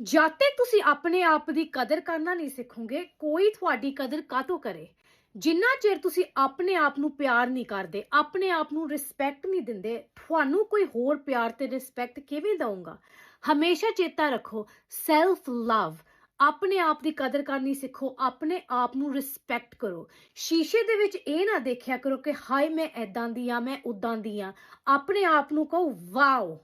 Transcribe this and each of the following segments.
जद तक तुसी अपने आप दी कदर करना नहीं सिखोगे कोई थोड़ी कदर कातों करे। जिन्ना चिर तुसी अपने आप नू प्यार नहीं करदे, अपने आप नू रिस्पैक्ट नहीं दिंदे, तुहानू कोई होर प्यार ते रिस्पैक्ट किवें दऊंगा। हमेशा चेता रखो, सैल्फ लव, अपने आप दी कदर करनी सिखो, अपने आप नू रिस्पैक्ट करो। शीशे दे विच एह ना देखिया करो कि हाय मैं ऐदां दी आं, मैं उदां दी आं। अपने आप नू कहो wow,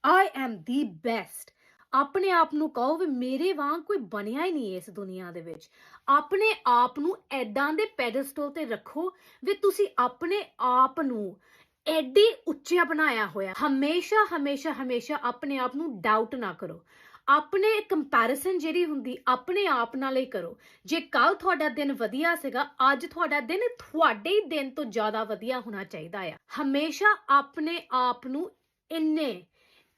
I am the best. अपने आप नू कहो भी मेरे वांग कोई बनिया ही नहीं इस दुनिया दे विच। अपने आप नू ऐदां दे पैडस्टल ते रखो भी तुसी अपने आप नू एडी उच्चा बनाया होया। हमेशा हमेशा हमेशा अपने आप नू डाउट ना करो। अपने कंपैरिजन ਜਿਹੜੀ ਹੁੰਦੀ अपने आप ਨਾਲ ਹੀ करो। जे कल ਤੁਹਾਡਾ दिन ਵਧੀਆ ਸੀਗਾ, ਅੱਜ ਤੁਹਾਡਾ दिन ਤੁਹਾਡੇ ਹੀ दिन ਤੋਂ ਜ਼ਿਆਦਾ ਵਧੀਆ ਹੋਣਾ ਚਾਹੀਦਾ ਆ। ਹਮੇਸ਼ਾ ਆਪਣੇ ਆਪ ਨੂੰ ਇੰਨੇ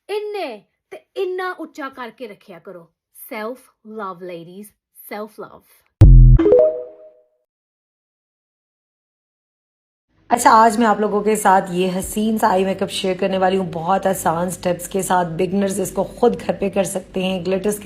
ਇੰਨੇ ਤੇ ਇੰਨਾ ਉੱਚਾ ਕਰਕੇ ਰੱਖਿਆ ਕਰੋ। ਸੈਲਫ ਲਵ ਲੇਡੀਜ਼, ਸੈਲਫ ਲਵ। अच्छा, आज मैं आप लोगों के साथ ये हसीन सा आई मेकअप शेयर करने वाली हूँ, बहुत आसान स्टेप्स के साथ। बिगनर्स इसको खुद घर पे कर सकते हैं। ग्लिटर्स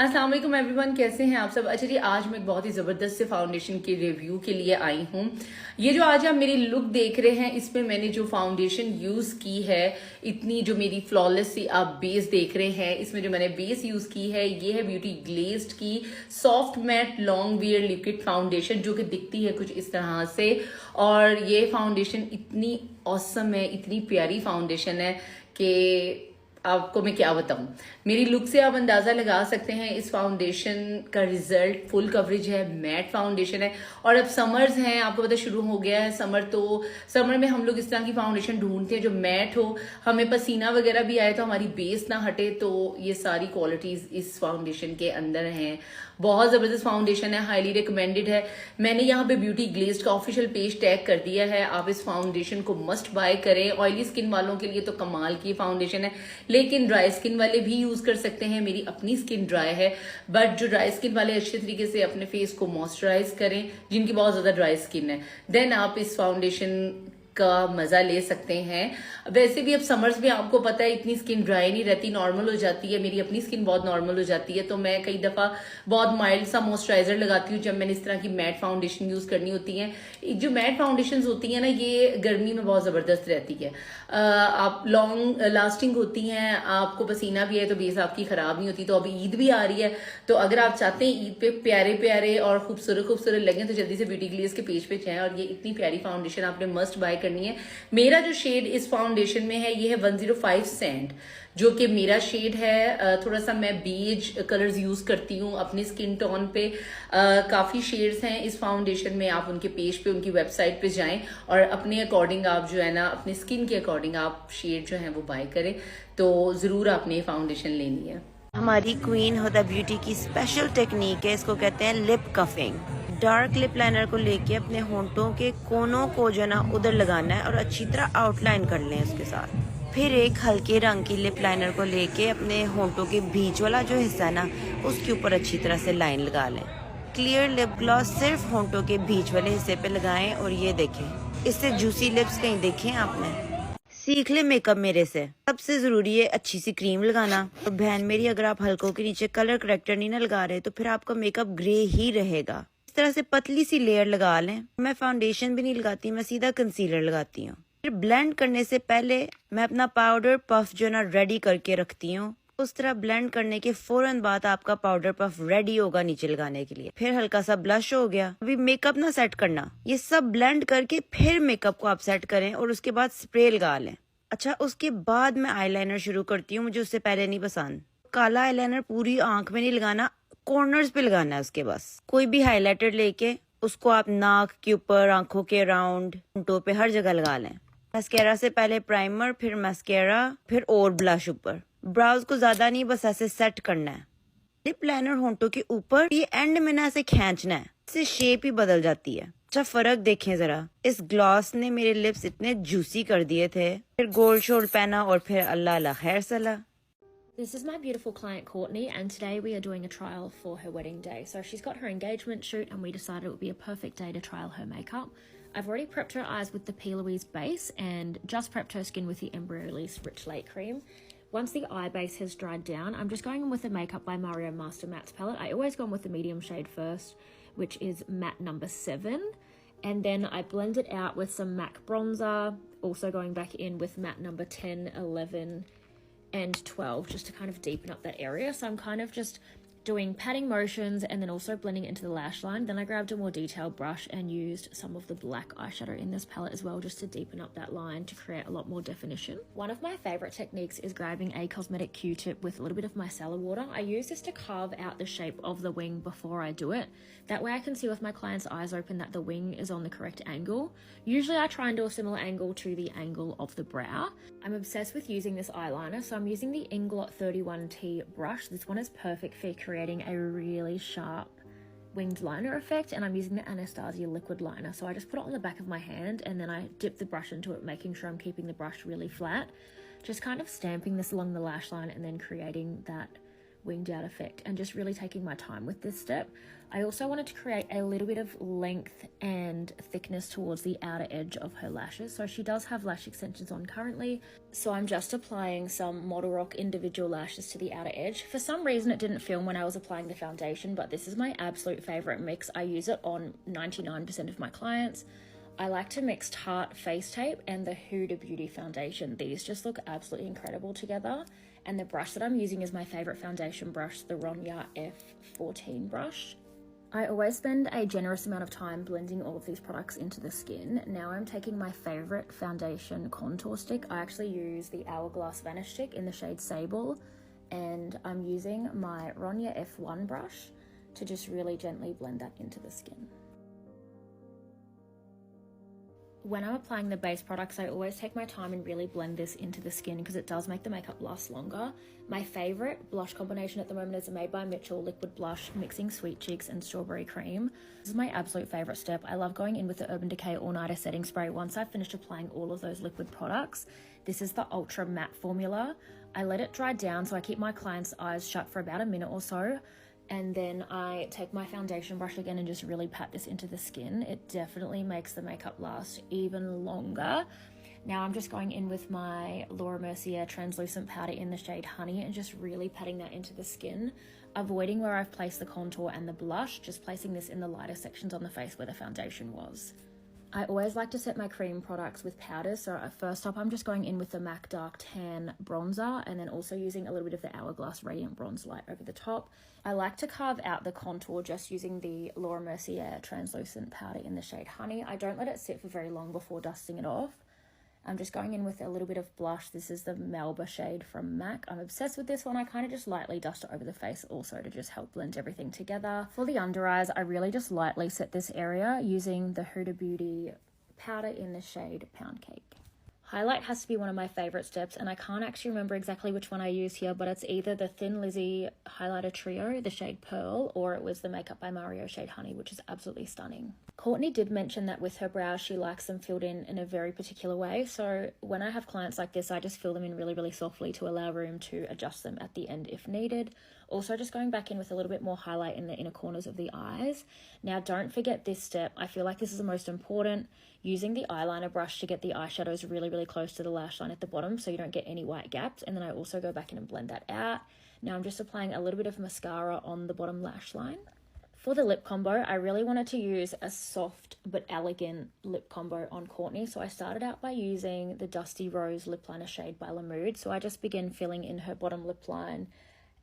अस्सलाम वालेकुम एवरीवन, कैसे हैं आप सब। अच्छा जी, आज मैं एक बहुत ही ज़बरदस्त से फाउंडेशन के रिव्यू के लिए आई हूँ। ये जो आज आप मेरी लुक देख रहे हैं, इसमें मैंने जो फाउंडेशन यूज़ की है, इतनी जो मेरी फ्लॉलेस सी आप बेस देख रहे हैं, इसमें जो मैंने बेस यूज़ की है ये है ब्यूटी ग्लेज्ड की soft matte long wear liquid foundation, जो कि दिखती है कुछ इस तरह से। और ये फाउंडेशन इतनी ऑसम है, इतनी प्यारी फाउंडेशन है कि आपको मैं क्या बताऊं। मेरी लुक से आप अंदाजा लगा सकते हैं इस फाउंडेशन का रिजल्ट। फुल कवरेज है, मैट फाउंडेशन है। और अब समर्स हैं, आपको पता शुरू हो गया है समर, तो समर में हम लोग इस तरह की फाउंडेशन ढूंढते हैं जो मैट हो, हमें पसीना वगैरह भी आए तो हमारी बेस ना हटे। तो ये सारी क्वालिटीज इस फाउंडेशन के अंदर हैं। बहुत जबरदस्त फाउंडेशन है, हाईली रिकमेंडेड है। मैंने यहाँ पे ब्यूटी ग्लेज्ड का ऑफिशियल पेज टैग कर दिया है, आप इस फाउंडेशन को मस्ट बाय करें। ऑयली स्किन वालों के लिए तो कमाल की फाउंडेशन है, लेकिन ड्राई स्किन वाले भी यूज कर सकते हैं। मेरी अपनी स्किन ड्राई है, बट जो ड्राई स्किन वाले अच्छे तरीके से अपने फेस को मॉइस्चराइज करें, जिनकी बहुत ज्यादा ड्राई स्किन है, देन आप इस फाउंडेशन का मजा ले सकते हैं। वैसे भी अब समर्स में आपको पता है इतनी स्किन ड्राई नहीं रहती, नॉर्मल हो जाती है। मेरी अपनी स्किन बहुत नॉर्मल हो जाती है, तो मैं कई दफा बहुत माइल्ड सा मॉइस्चराइजर लगाती हूँ जब मैंने इस तरह की मैट फाउंडेशन यूज करनी होती है। जो मैट फाउंडेशन होती है ना, ये गर्मी में बहुत जबरदस्त रहती है। आप लॉन्ग लास्टिंग होती हैं, आपको पसीना भी है तो बेस आपकी खराब नहीं होती। तो अभी ईद भी आ रही है, तो अगर आप चाहते हैं ईद पे प्यारे प्यारे और खूबसूरत खूबसूरत लगें तो जल्दी से ब्यूटी ग्लेज के पेज पे जाएं और ये इतनी प्यारी फाउंडेशन आपने मस्ट बाय करनी है। मेरा जो शेड इस फाउंडेशन में है ये है 105 सैंड, जो कि मेरा शेड है। थोड़ा सा मैं बेज कलर्स यूज करती हूँ अपनी स्किन टोन पे। काफी शेड्स हैं इस फाउंडेशन में, आप उनके पेज पे, उनकी वेबसाइट पे जाएं और अपने अकॉर्डिंग आप जो है ना, अपनी स्किन के अकॉर्डिंग आप शेड जो है वो बाय करें। तो जरूर आपने ये फाउंडेशन लेनी है। हमारी क्वीन हुदा ब्यूटी की स्पेशल टेक्निक है, इसको कहते हैं lip coughing. Dark lip liner को लेके अपने होंठों के कोनों को जो ना उधर लगाना है और अच्छी तरह आउटलाइन कर लें उसके साथ। फिर एक हल्के रंग की लिप लाइनर को लेके अपने होंठों के बीच वाला जो हिस्सा है ना, उसके ऊपर अच्छी तरह से लाइन लगा लें। क्लियर लिप ग्लॉस सिर्फ होंठों के बीच वाले हिस्से पे लगाएं और ये देखें, इससे जूसी लिप्स कहीं देखें आपने। सीख ले मेकअप मेरे से। सबसे जरूरी है अच्छी सी क्रीम लगाना। और बहन मेरी, अगर आप हल्कों के नीचे कलर करेक्टर नहीं ना लगा रहे तो फिर आपका मेकअप ग्रे ही रहेगा। इस तरह से पतली सी लेयर लगा लें। मैं फाउंडेशन भी नहीं लगाती, मैं सीधा कंसीलर लगाती हूँ। फिर ब्लेंड करने से पहले मैं अपना पाउडर पफ जो ना रेडी करके रखती हूँ। उस तरह ब्लेंड करने के फौरन बाद आपका पाउडर पफ रेडी होगा नीचे लगाने के लिए। फिर हल्का सा ब्लश हो गया। अभी मेकअप ना सेट करना, ये सब ब्लेंड करके फिर मेकअप को आप सेट करें और उसके बाद स्प्रे लगा लें। अच्छा, उसके बाद मैं आईलाइनर शुरू करती हूँ, मुझे उससे पहले नहीं पसंद। काला आईलाइनर पूरी आंख में नहीं लगाना, कॉर्नर्स पे लगाना है उसके बस। कोई भी हाइलाइटर लेके उसको आप नाक के ऊपर, आंखों के अराउंड, होंठों पे हर जगह लगा लें। मस्कैरा से पहले प्राइमर, फिर मस्कैरा, फिर और ब्लश ऊपर। ब्राउज को ज्यादा नहीं, बस ऐसे सेट करना है। लिप लाइनर होंठों के ऊपर, ये एंड में ना ऐसे खींचना है, इससे शेप ही बदल जाती है। अच्छा, फर्क देखें जरा, इस ग्लॉस ने मेरे लिप्स इतने जूसी कर दिए थे। फिर गोल्ड शोल्ड पहना और फिर अल्लाह अल्लाह खैर सला। This is my beautiful client Courtney, and today we are doing a trial for her wedding day. So she's got her engagement shoot and we decided it would be a perfect day to trial her makeup. I've already prepped her eyes with the P. Louise base and just prepped her skin with the Embryo Release Rich Late Cream. Once the eye base has dried down, I'm just going in with the Makeup by Mario Master Mattes palette. I always go in with the medium shade first, which is matte number 7. And then I blend it out with some MAC bronzer, also going back in with matte number 10, 11, and 12, just to kind of deepen up that area. So I'm kind of just doing patting motions and then also blending into the lash line. Then I grabbed a more detailed brush and used some of the black eyeshadow in this palette as well, just to deepen up that line to create a lot more definition. One of my favorite techniques is grabbing a cosmetic Q-tip with a little bit of micellar water. I use this to carve out the shape of the wing before I do it. That way I can see with my client's eyes open that the wing is on the correct angle. Usually I try and do a similar angle to the angle of the brow. I'm obsessed with using this eyeliner, so I'm using the Inglot 31T brush. This one is perfect for creating a really sharp winged liner effect, and I'm using the Anastasia liquid liner. So I just put it on the back of my hand and then I dip the brush into it, making sure I'm keeping the brush really flat. Just kind of stamping this along the lash line and then creating that winged out effect and just really taking my time with this step. I also wanted to create a little bit of length and thickness towards the outer edge of her lashes. So she does have lash extensions on currently. So I'm just applying some Model Rock individual lashes to the outer edge. For some reason it didn't film when I was applying the foundation, but this is my absolute favorite mix. I use it on 99% of my clients. I like to mix Tarte Face Tape and the Huda Beauty foundation. These just look absolutely incredible together. And the brush that I'm using is my favorite foundation brush, the Ronya F14 brush. I always spend a generous amount of time blending all of these products into the skin. Now I'm taking my favorite foundation contour stick. I actually use the Hourglass Vanish Stick in the shade Sable, and I'm using my Ronya F1 brush to just really gently blend that into the skin. When I'm applying the base products, I always take my time and really blend this into the skin because it does make the makeup last longer. My favorite blush combination at the moment is a Made by Mitchell liquid blush mixing Sweet Cheeks and Strawberry Cream. This is my absolute favorite step. I love going in with the Urban Decay All Nighter setting spray once I've finished applying all of those liquid products. This is the Ultra Matte formula. I let it dry down, so I keep my clients' eyes shut for about a minute or so. And then I take my foundation brush again and just really pat this into the skin. It definitely makes the makeup last even longer. Now I'm just going in with my Laura Mercier translucent powder in the shade Honey and just really patting that into the skin, avoiding where I've placed the contour and the blush, just placing this in the lighter sections on the face where the foundation was. I always like to set my cream products with powders, so first up I'm just going in with the MAC Dark Tan bronzer and then also using a little bit of the Hourglass Radiant Bronze Light over the top. I like to carve out the contour just using the Laura Mercier translucent powder in the shade Honey. I don't let it sit for very long before dusting it off. I'm just going in with a little bit of blush. This is the Melba shade from MAC. I'm obsessed with this one. I kind of just lightly dust it over the face also to just help blend everything together. For the under eyes, I really just lightly set this area using the Huda Beauty powder in the shade Pound Cake. Highlight has to be one of my favorite steps, and I can't actually remember exactly which one I use here, but it's either the Thin Lizzy highlighter trio, the shade Pearl, or it was the Makeup by Mario shade Honey, which is absolutely stunning. Courtney did mention that with her brows, she likes them filled in a very particular way. So when I have clients like this, I just fill them in really, really softly to allow room to adjust them at the end if needed. Also just going back in with a little bit more highlight in the inner corners of the eyes. Now don't forget this step. I feel like this is the most important. Using the eyeliner brush to get the eyeshadows really, really close to the lash line at the bottom so you don't get any white gaps. And then I also go back in and blend that out. Now I'm just applying a little bit of mascara on the bottom lash line. For the lip combo, I really wanted to use a soft but elegant lip combo on Courtney. So I started out by using the Dusty Rose lip liner shade by La Mode. So I just began filling in her bottom lip line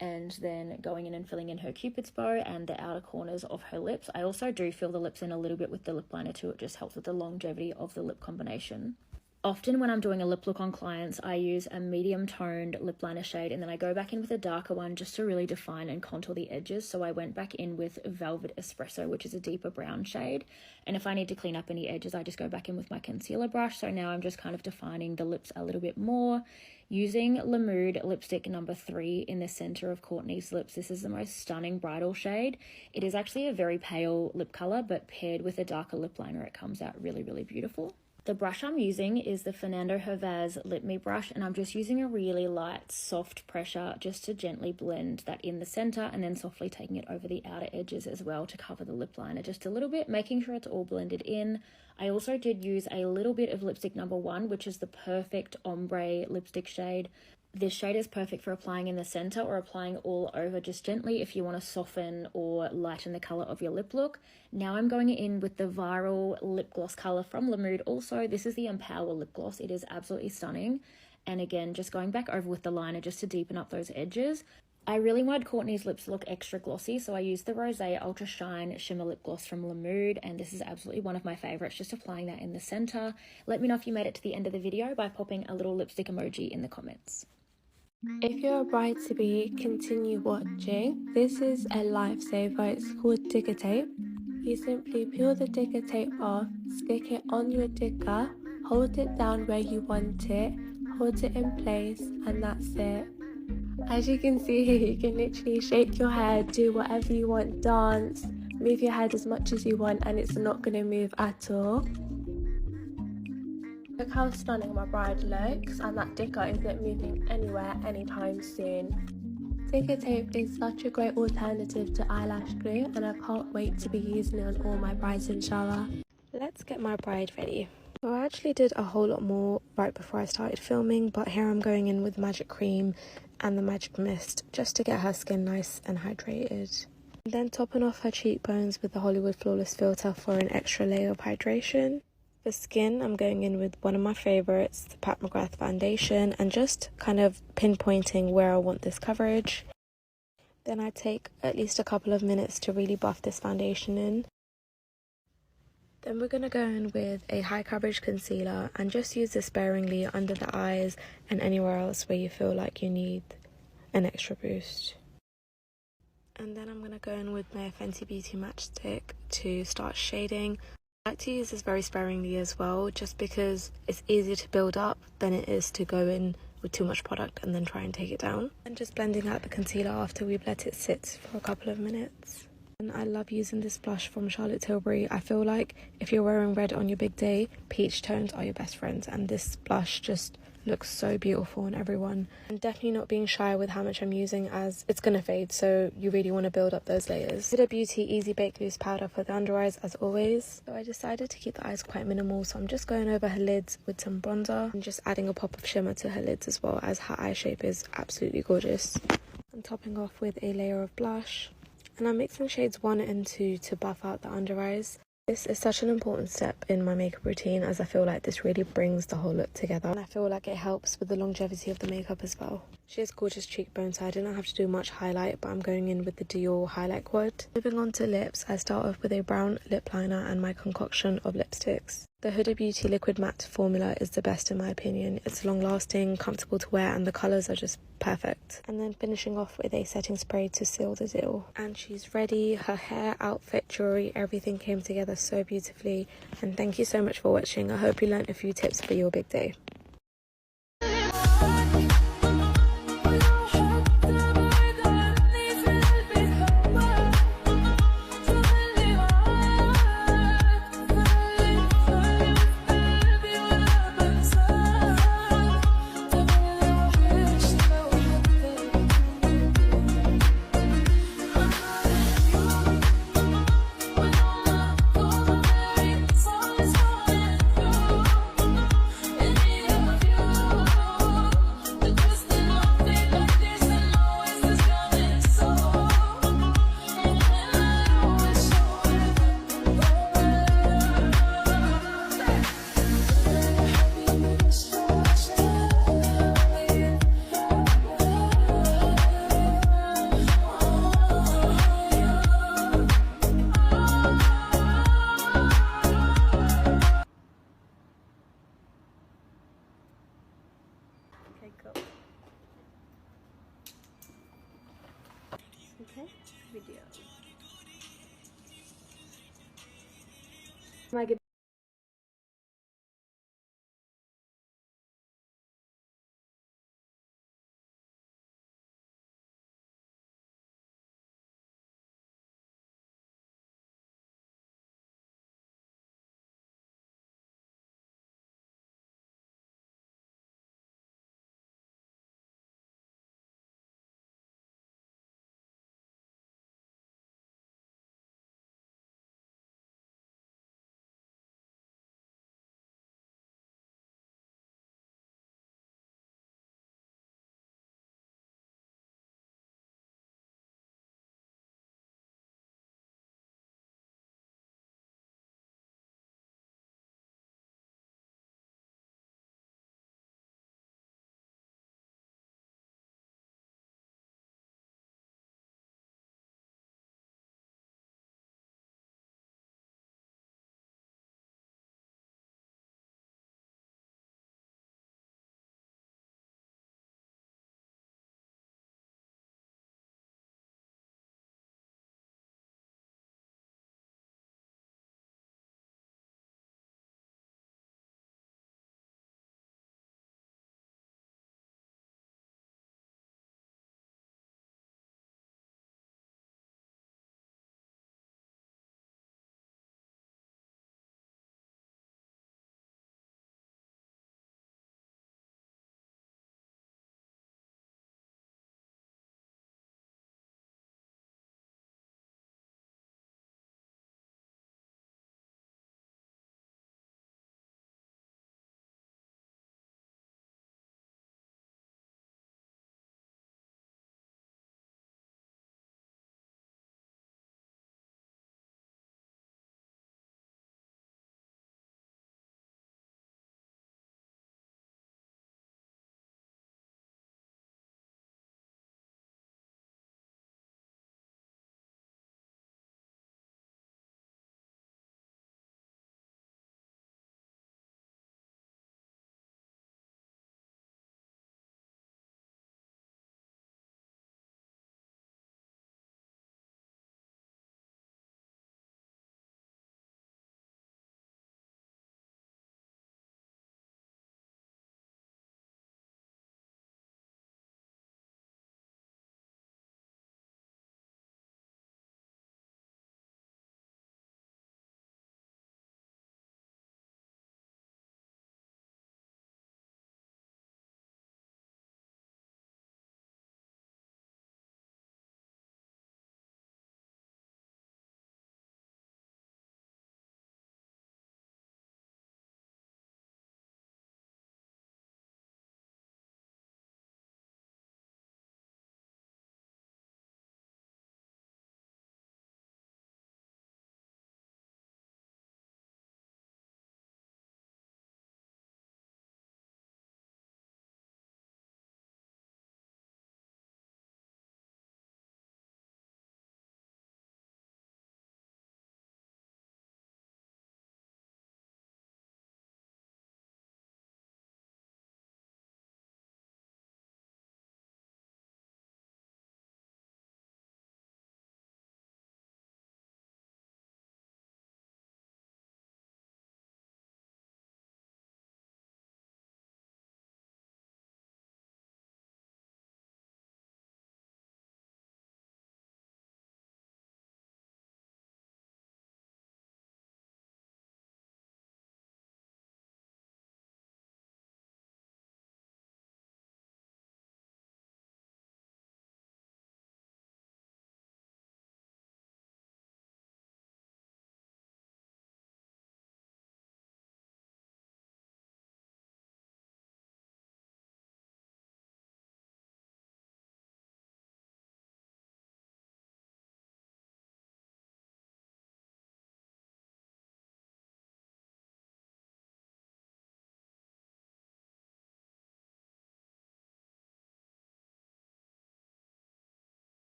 and then going in and filling in her Cupid's bow and the outer corners of her lips. I also do fill the lips in a little bit with the lip liner too. It just helps with the longevity of the lip combination. Often when I'm doing a lip look on clients, I use a medium toned lip liner shade and then I go back in with a darker one just to really define and contour the edges. So I went back in with Velvet Espresso, which is a deeper brown shade. And if I need to clean up any edges, I just go back in with my concealer brush. So now I'm just kind of defining the lips a little bit more. Using La Mode lipstick number 3 in the center of Courtney's lips. This is the most stunning bridal shade. It is actually a very pale lip color, but paired with a darker lip liner, it comes out really, really beautiful. The brush I'm using is the Fernando Hervaz Lip Me brush, and I'm just using a really light, soft pressure just to gently blend that in the center and then softly taking it over the outer edges as well to cover the lip liner just a little bit, making sure it's all blended in. I also did use a little bit of lipstick number 1, which is the perfect ombre lipstick shade. This shade is perfect for applying in the center or applying all over just gently if you want to soften or lighten the color of your lip look. Now I'm going in with the viral lip gloss color from La Mode also. This is the Empower lip gloss. It is absolutely stunning. And again, just going back over with the liner just to deepen up those edges. I really wanted Courtney's lips to look extra glossy, so I used the Rosé Ultra Shine Shimmer Lip Gloss from La Mode, and this is absolutely one of my favorites, just applying that in the center. Let me know if you made it to the end of the video by popping a little lipstick emoji in the comments. If you're a bride-to-be, continue watching. This is a lifesaver. It's called Digger Tape. You simply peel the Digger Tape off, stick it on your digger, hold it down where you want it, hold it in place, and that's it. As you can see here, you can literally shake your head, do whatever you want, dance, move your head as much as you want, and it's not going to move at all. Look how stunning my bride looks, and that digger isn't moving anywhere anytime soon. Sticker tape is such a great alternative to eyelash glue, and I can't wait to be using it on all my brides inshallah. Let's get my bride ready. So I actually did a whole lot more right before I started filming, but here I'm going in with magic cream and the magic mist just to get her skin nice and hydrated. Then topping off her cheekbones with the Hollywood Flawless filter for an extra layer of hydration. For skin, I'm going in with one of my favourites, the Pat McGrath foundation, and just kind of pinpointing where I want this coverage. Then I take at least a couple of minutes to really buff this foundation in. Then we're going to go in with a high coverage concealer and just use this sparingly under the eyes and anywhere else where you feel like you need an extra boost. And then I'm going to go in with my Fenty Beauty matchstick to start shading. I like to use this very sparingly as well, just because it's easier to build up than it is to go in with too much product and then try and take it down. And just blending out the concealer after we've let it sit for a couple of minutes. And I love using this blush from Charlotte Tilbury. I feel like if you're wearing red on your big day, peach tones are your best friends, and this blush just looks so beautiful on everyone. I'm definitely not being shy with how much I'm using, as it's gonna fade, so you really want to build up those layers. Huda Beauty Easy Bake Loose powder for the under eyes as always. So I decided to keep the eyes quite minimal, so I'm just going over her lids with some bronzer and just adding a pop of shimmer to her lids as well, as her eye shape is absolutely gorgeous. I'm topping off with a layer of blush, and I'm mixing shades 1 and 2 to buff out the under eyes. This is such an important step in my makeup routine, as I feel like this really brings the whole look together, and I feel like it helps with the longevity of the makeup as well. She has gorgeous cheekbones, so I didn't have to do much highlight, but I'm going in with the Dior highlight quad. Moving on to lips, I start off with a brown lip liner and my concoction of lipsticks. The Huda Beauty Liquid Matte formula is the best in my opinion. It's long lasting, comfortable to wear, and the colours are just perfect. And then finishing off with a setting spray to seal the deal. And she's ready. Her hair, outfit, jewellery, everything came together so beautifully. And thank you so much for watching. I hope you learned a few tips for your big day. Okay, video.